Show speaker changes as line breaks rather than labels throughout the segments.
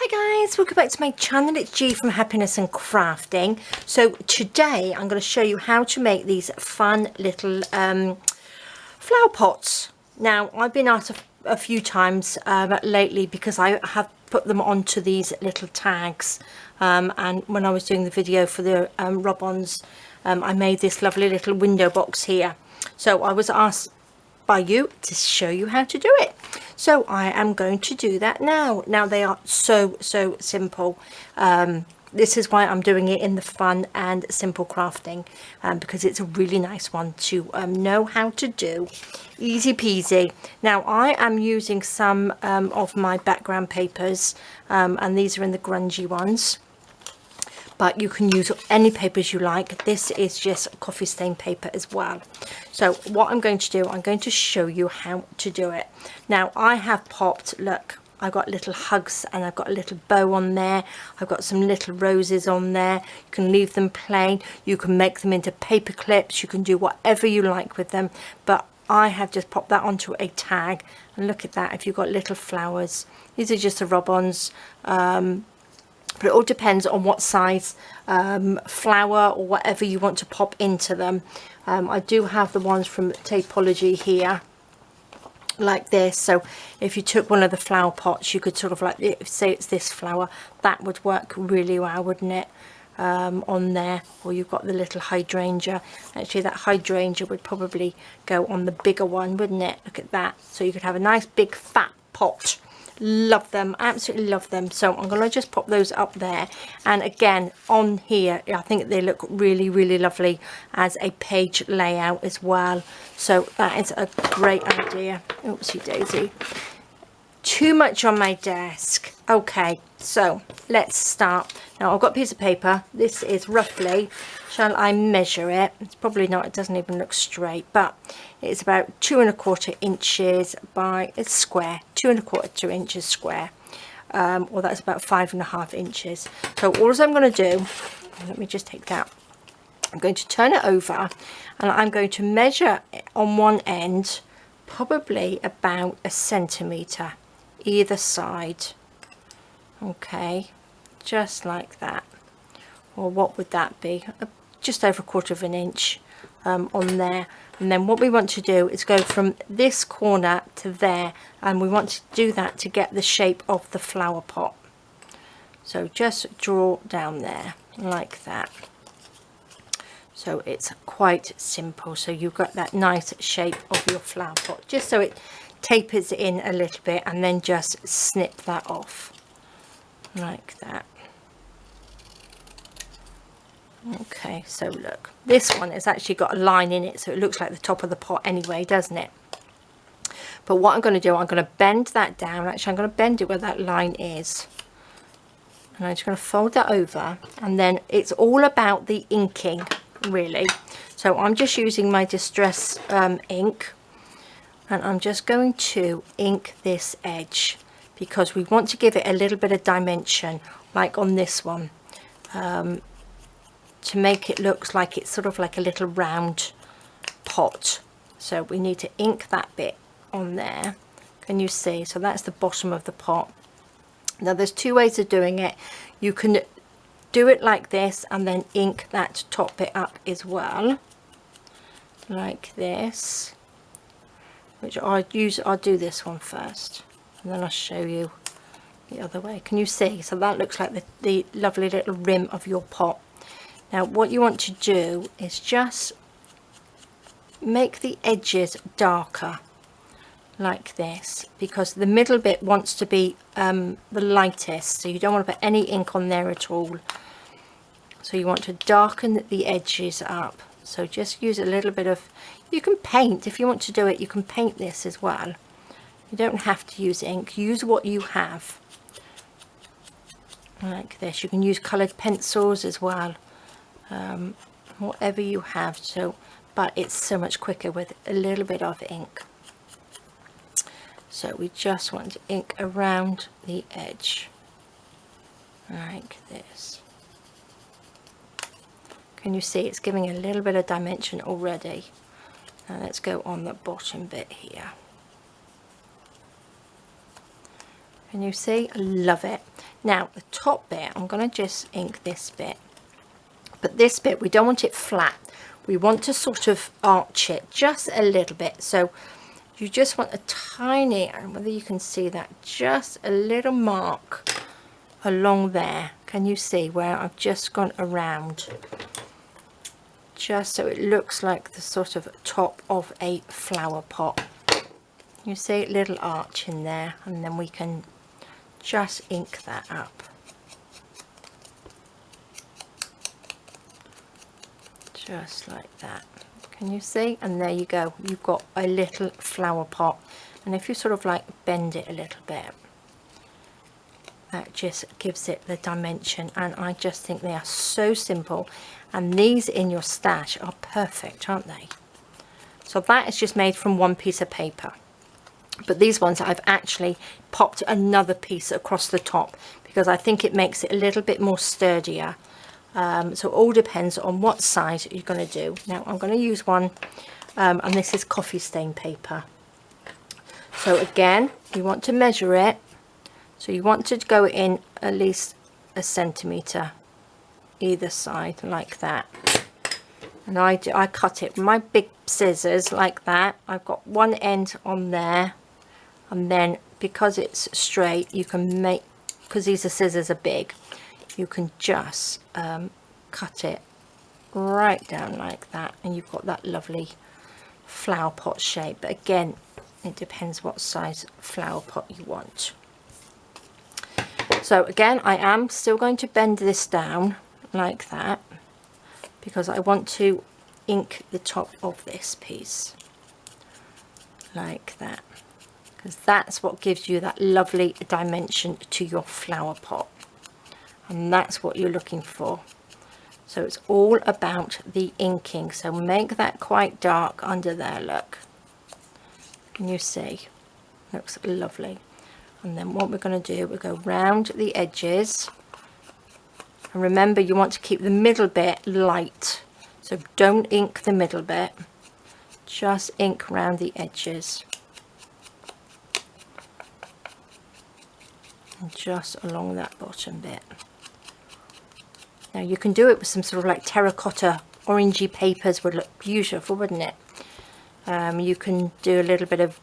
Hi guys, welcome back to my channel. It's G from Happiness and Crafting. So today I'm going to show you how to make these fun little flower pots. Now I've been asked a few times lately because I have put them onto these little tags, and when I was doing the video for the Rub-Ons, I made this lovely little window box here. So I was asked by you to show you how to do it, so I am going to do that now. Now they are so simple. This is why I'm doing it in the fun and simple crafting, because it's a really nice one to know how to do. Easy peasy. Now I am using some of my background papers, and these are in the grungy ones, but you can use any papers you like. This is just coffee stain paper as well. So what I'm going to do, I'm going to show you how to do it. Now I have popped, look, I've got little hugs and I've got a little bow on there. I've got some little roses on there. You can leave them plain. You can make them into paper clips. You can do whatever you like with them. But I have just popped that onto a tag. And look at that, if you've got little flowers. These are just the Rub-Ons. But it all depends on what size flower or whatever you want to pop into them. I do have the ones from Taperlogy here, like this. So if you took one of the flower pots, you could sort of like, say it's this flower, that would work really well, wouldn't it, on there. Or you've got the little hydrangea. Actually that hydrangea would probably go on the bigger one, wouldn't it? Look at that. So you could have a nice big fat pot. Love them, absolutely love them. So I'm going to just pop those up there, and again on here I think they look really lovely as a page layout as well. So that is a great idea. Oopsie daisy, too much on my desk. Okay, so let's start. Now I've got a piece of paper. This is roughly, shall I measure it? It's probably not, it doesn't even look straight, but it's about 2¼ inches by, it's square, 2¼ inches square, or that's about 5½ inches. So all I'm going to do, let me just take that, I'm going to turn it over and I'm going to measure on one end probably about 1 centimetre either side. Okay, just like that. Or what would that be? Just over 1/4 inch on there. And then what we want to do is go from this corner to there, and we want to do that to get the shape of the flower pot. So just draw down there like that. So it's quite simple. So you've got that nice shape of your flower pot, just so it tapers in a little bit, and then just snip that off like that. Okay, so look, this one has actually got a line in it, so it looks like the top of the pot anyway, doesn't it? But what I'm going to do, I'm going to bend that down. Actually, I'm going to bend it where that line is, and I'm just going to fold that over, and then it's all about the inking really. So I'm just using my distress ink, and I'm just going to ink this edge because we want to give it a little bit of dimension, like on this one, to make it look like it's sort of like a little round pot. So we need to ink that bit on there. Can you see? So that's the bottom of the pot. Now there's two ways of doing it. You can do it like this and then ink that top bit up as well, like this, which I'll do this one first and then I'll show you the other way. Can you see? So that looks like the lovely little rim of your pot. Now what you want to do is just make the edges darker like this, because the middle bit wants to be the lightest, so you don't want to put any ink on there at all. So you want to darken the edges up. So just use a little bit of, you can paint if you want to do it, you can paint this as well. You don't have to use ink, use what you have like this. You can use coloured pencils as well, whatever you have. So but it's so much quicker with a little bit of ink. So we just want to ink around the edge like this. Can you see it's giving a little bit of dimension already? Now let's go on the bottom bit here. Can you see? I love it. Now the top bit, I'm going to just ink this bit, but this bit we don't want it flat. We want to sort of arch it just a little bit. So you just want a tiny, I don't know whether you can see that, just a little mark along there. Can you see where I've just gone around? Just so it looks like the sort of top of a flower pot. You see a little arch in there, and then we can just ink that up. Just like that. Can you see? And there you go. You've got a little flower pot. And if you sort of like bend it a little bit, that just gives it the dimension. And I just think they are so simple. And these in your stash are perfect, aren't they? So that is just made from one piece of paper. But these ones I've actually popped another piece across the top because I think it makes it a little bit more sturdier. So it all depends on what size you're going to do. Now I'm going to use one, and this is coffee stain paper. So again, you want to measure it. So you want to go in at least 1 centimetre either side, like that. And I cut it with my big scissors like that. I've got one end on there, and then because it's straight, you can make, because these scissors are big, you can just cut it right down like that, and you've got that lovely flower pot shape. But again, it depends what size flower pot you want. So again, I am still going to bend this down like that because I want to ink the top of this piece like that, because that's what gives you that lovely dimension to your flower pot, and that's what you're looking for. So it's all about the inking. So make that quite dark under there, look. Can you see? Looks lovely. And then what we're going to do, we'll go round the edges. And remember, you want to keep the middle bit light. So don't ink the middle bit. Just ink around the edges. And just along that bottom bit. Now you can do it with some sort of like terracotta orangey papers, would look beautiful, wouldn't it? You can do a little bit of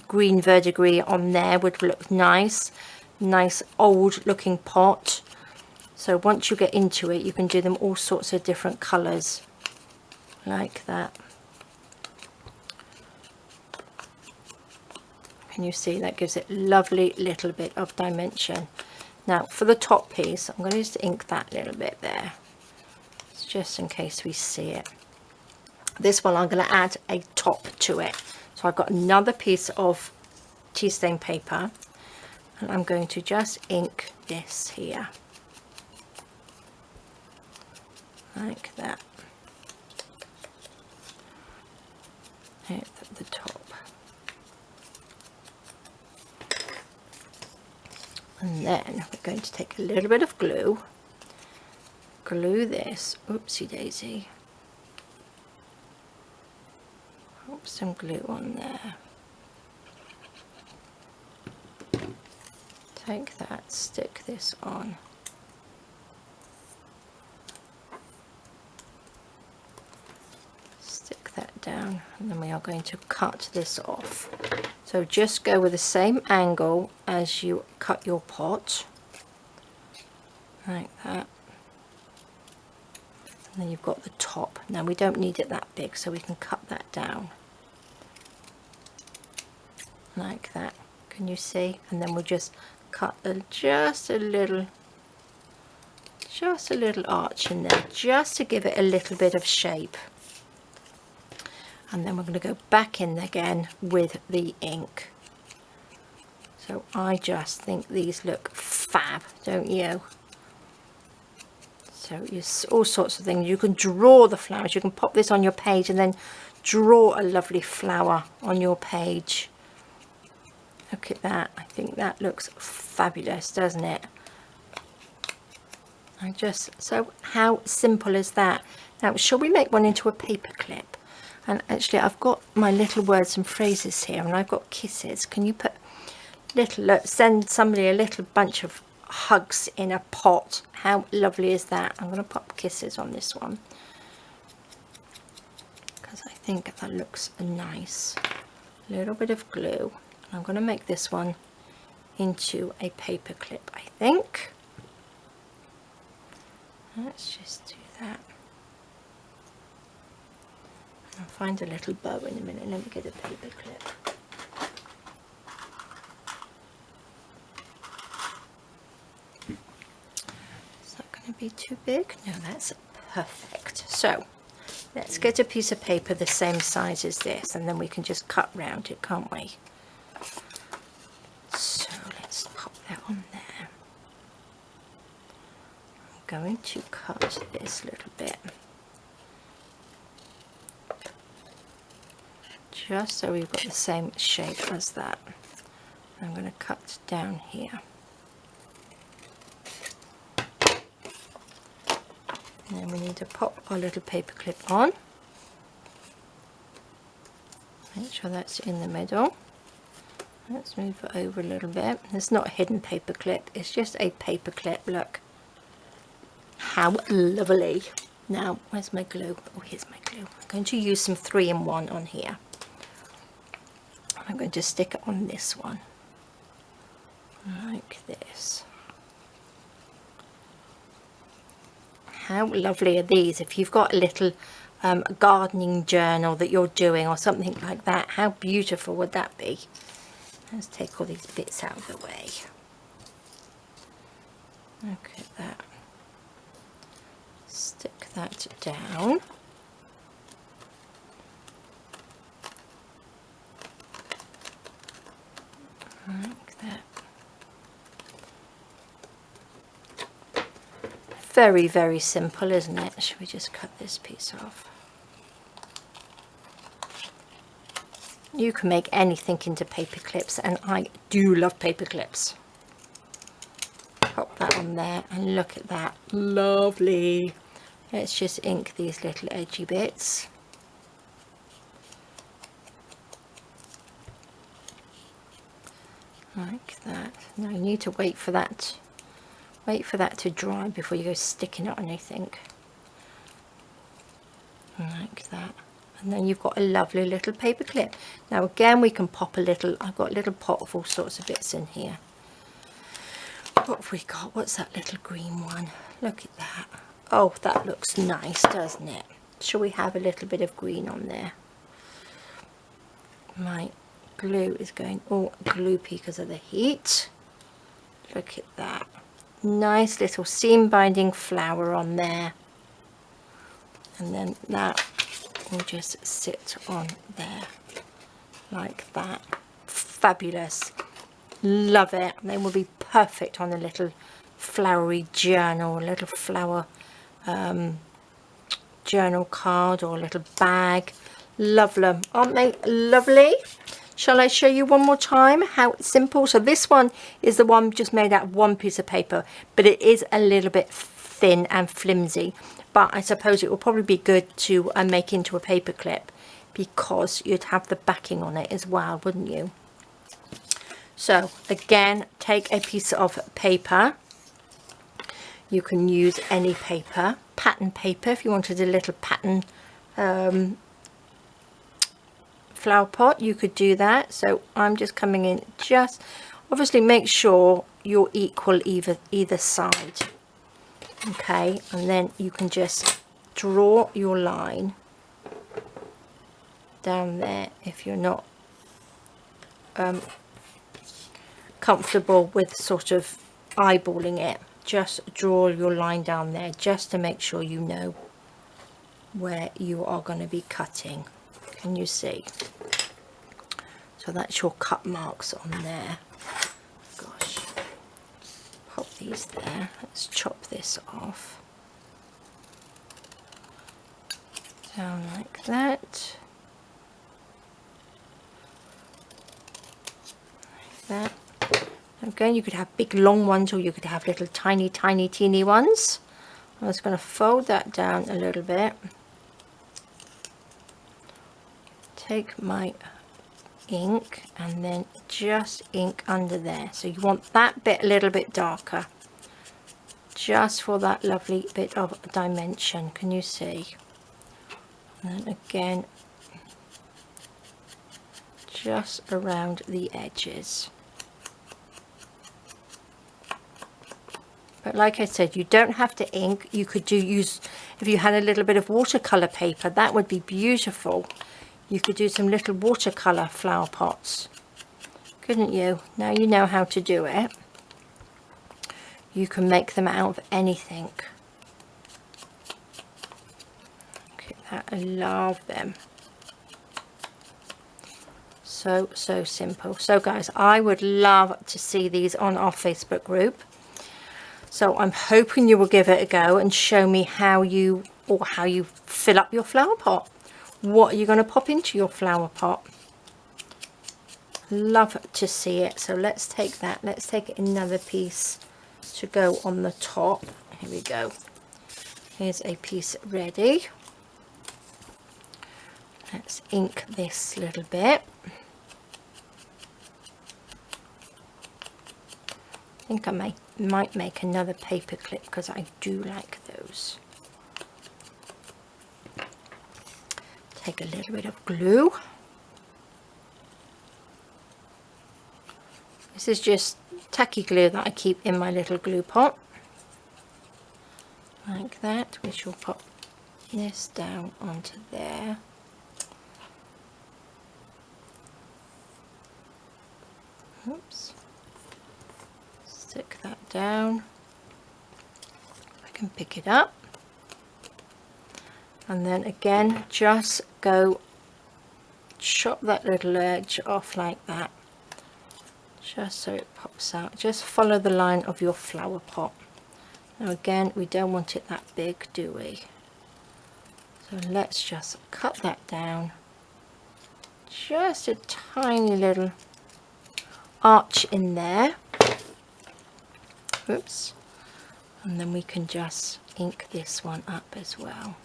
green verdigris on there, would look nice. Nice old looking pot. So once you get into it, you can do them all sorts of different colours like that. Can you see that gives it lovely little bit of dimension. Now for the top piece, I'm going to just ink that little bit there, just in case we see it. This one I'm going to add a top to it. So I've got another piece of tea stain paper, and I'm going to just ink this here like that at the top. And then we're going to take a little bit of glue, glue this, oopsie daisy, put some glue on there, take that, stick this on, stick that down, and then we are going to cut this off. So just go with the same angle as you cut your pot, like that. And then you've got the top. Now we don't need it that big, so we can cut that down. Like that. Can you see? And then we'll just cut just a little arch in there, just to give it a little bit of shape. And then we're going to go back in again with the ink. So I just think these look fab, don't you? So it's all sorts of things. You can draw the flowers. You can pop this on your page and then draw a lovely flower on your page. Look at that. I think that looks fabulous, doesn't it? So how simple is that? Now, shall we make one into a paper clip? And actually I've got my little words and phrases here, and I've got kisses. Can you put Look, send somebody a little bunch of hugs in a pot. How lovely is that? I'm going to pop kisses on this one because I think that looks nice. A little bit of glue. I'm going to make this one into a paper clip, I think. Let's just do that. I'll find a little bow in a minute. Let me get a paper clip. Is that going to be too big? No, that's perfect. So let's get a piece of paper the same size as this, and then we can just cut round it, can't we? So let's pop that on there. I'm going to cut this little bit, just so we've got the same shape as that. I'm going to cut down here. And then we need to pop our little paper clip on. Make sure that's in the middle. Let's move it over a little bit. It's not a hidden paper clip, it's just a paper clip. Look. How lovely. Now, where's my glue? Oh, here's my glue. I'm going to use some 3-in-1 on here. I'm going to stick it on this one. Like this. How lovely are these? If you've got a little gardening journal that you're doing or something like that, how beautiful would that be? Let's take all these bits out of the way. Look at that. Stick that down. Like that. Very, very simple, isn't it? Should we just cut this piece off? You can make anything into paper clips, and I do love paper clips. Pop that on there, and look at that. Lovely. Let's just ink these little edgy bits. Like that. Now you need to wait for that to dry before you go sticking it on anything. Like that. And then you've got a lovely little paper clip. Now again, we can pop a little, I've got a little pot of all sorts of bits in here. What have we got? What's that little green one? Look at that. Oh, that looks nice, doesn't it? Shall we have a little bit of green on there? My glue is going all gloopy because of the heat. Look at that. Nice little seam binding flower on there. And then that will just sit on there like that. Fabulous. Love it. They will be perfect on a little flowery journal, a little flower journal card or a little bag. Love them, aren't they lovely? Shall I show you one more time how it's simple? So this one is the one just made out of one piece of paper, but it is a little bit thin and flimsy. But I suppose it will probably be good to make into a paper clip, because you'd have the backing on it as well, wouldn't you? So again, take a piece of paper. You can use any paper, pattern paper, if you wanted a little pattern flower pot, you could do that. So I'm just coming in, just obviously make sure you're equal either side. Okay, and then you can just draw your line down there if you're not comfortable with sort of eyeballing it. Just draw your line down there just to make sure you know where you are going to be cutting. Can you see? So that's your cut marks on there. Gosh, pop these there. Let's chop this off down like that. Like that. Again, you could have big long ones, or you could have little tiny teeny ones. I'm just going to fold that down a little bit. Take my ink and then just ink under there. So you want that bit a little bit darker, just for that lovely bit of dimension. Can you see? And then again, just around the edges. But like I said, you don't have to ink. You could use, if you had a little bit of watercolor paper, that would be beautiful. You could do some little watercolor flower pots, couldn't you? Now you know how to do it. You can make them out of anything. Look at that, I love them. So simple. So guys, I would love to see these on our Facebook group. So I'm hoping you will give it a go and show me how you fill up your flower pot. What are you going to pop into your flower pot? Love to see it. So let's take that. Let's take another piece to go on the top. Here we go. Here's a piece ready. Let's ink this little bit. I think I might make another paper clip because I do like those. Take a little bit of glue. This is just tacky glue that I keep in my little glue pot. Like that, which will pop this down onto there. Oops. Stick that down. I can pick it up. And then again, just go chop that little edge off like that, just so it pops out. Just follow the line of your flower pot. Now again, we don't want it that big, do we? So let's just cut that down. Just a tiny little arch in there. Oops. And then we can just ink this one up as well.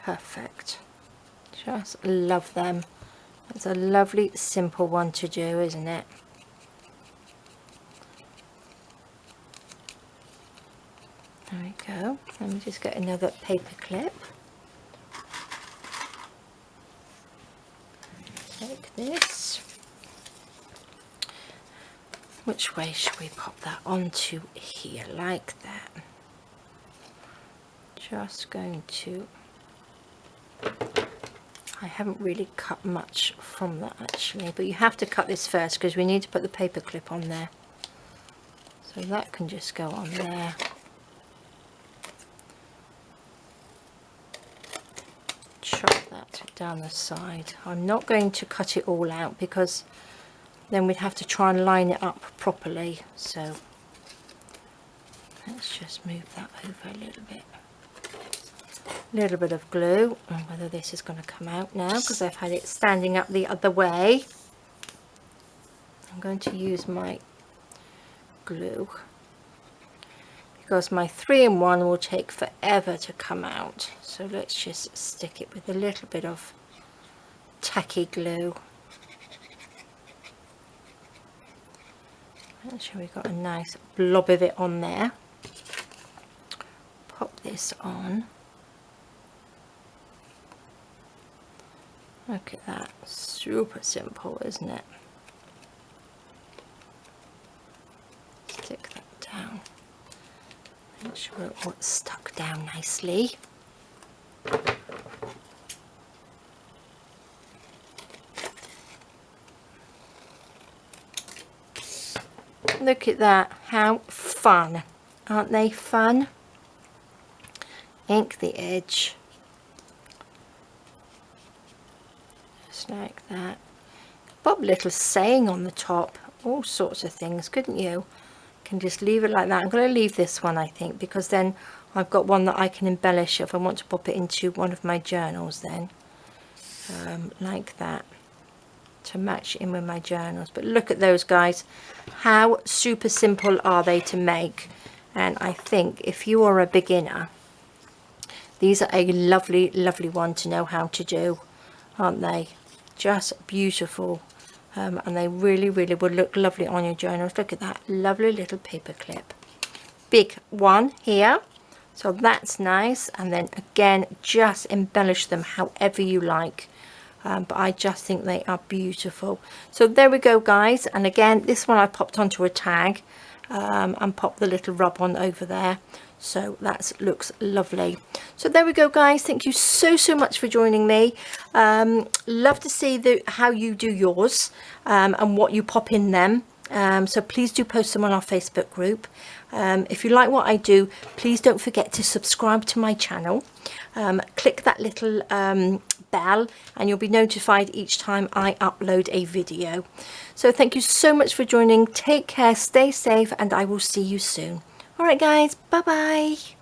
Perfect. Just love them. It's a lovely simple one to do, isn't it? There we go. Let me just get another paper clip. Take this. Which way should we pop that onto here? Like that. Just going to... I haven't really cut much from that actually, but you have to cut this first because we need to put the paper clip on there. So that can just go on there. Chop that down the side. I'm not going to cut it all out because then we'd have to try and line it up properly. So let's just move that over a little bit. Little bit of glue, and whether this is going to come out now because I've had it standing up the other way. I'm going to use my glue because my 3-in-1 will take forever to come out. So let's just stick it with a little bit of tacky glue. Make sure we've got a nice blob of it on there. Pop this on. Look at that, super simple, isn't it? Stick that down. Make sure it's stuck down nicely. Look at that, how fun. Aren't they fun? Ink the edge. Like that. Pop a little saying on the top, all sorts of things, couldn't you? Can just leave it like that. I'm going to leave this one, I think, because then I've got one that I can embellish if I want to pop it into one of my journals then. Like that, to match in with my journals. But look at those guys, how super simple are they to make? And I think if you are a beginner, These are a lovely, lovely one to know how to do, aren't they? Just beautiful. And they really, really would look lovely on your journals. Look at that lovely little paper clip. Big one here. So that's nice. And then again, just embellish them however you like. But I just think they are beautiful. So there we go, guys. And again, this one I popped onto a tag and popped the little rub-on over there. So that looks lovely. So there we go, guys. Thank you so much for joining me. Love to see how you do yours and what you pop in them. So please do post them on our Facebook group. If you like what I do, please don't forget to subscribe to my channel. Click that little bell and you'll be notified each time I upload a video. So thank you so much for joining. Take care, stay safe, and I will see you soon. All right, guys, bye bye.